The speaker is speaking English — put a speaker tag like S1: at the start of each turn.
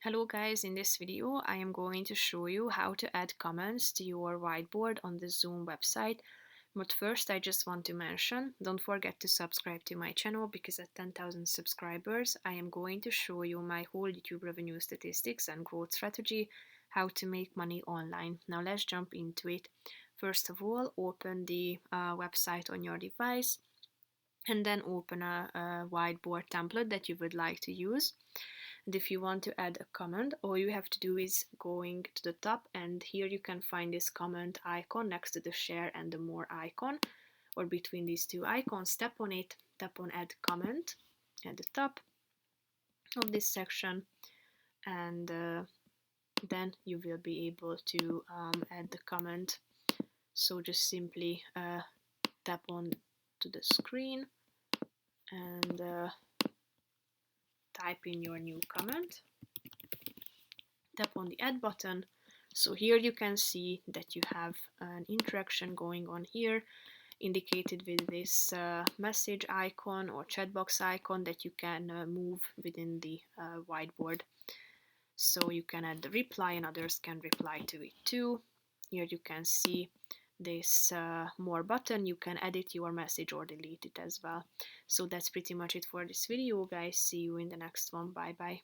S1: Hello guys, in this video I am going to show you how to add comments to your whiteboard on the Zoom website. But first I just want to mention, don't forget to subscribe to my channel because at 10,000 subscribers I am going to show you my whole YouTube revenue statistics and growth strategy, how to make money online. Now let's jump into it. First of all, open the website on your device and then open a whiteboard template that you would like to use. And if you want to add a comment, all you have to do is going to the top, and here you can find this comment icon next to the share and the more icon, or between these two icons. Tap on it, tap on add comment at the top of this section, and then you will be able to add the comment. So just simply tap on to the screen and type in your new comment. Tap on the add button. So here you can see that you have an interaction going on here, indicated with this message icon or chat box icon that you can move within the whiteboard. So you can add the reply and others can reply to it too. Here you can see this more button. You can edit your message or delete it as well. So that's pretty much it for this video, guys. See you in the next one. Bye bye.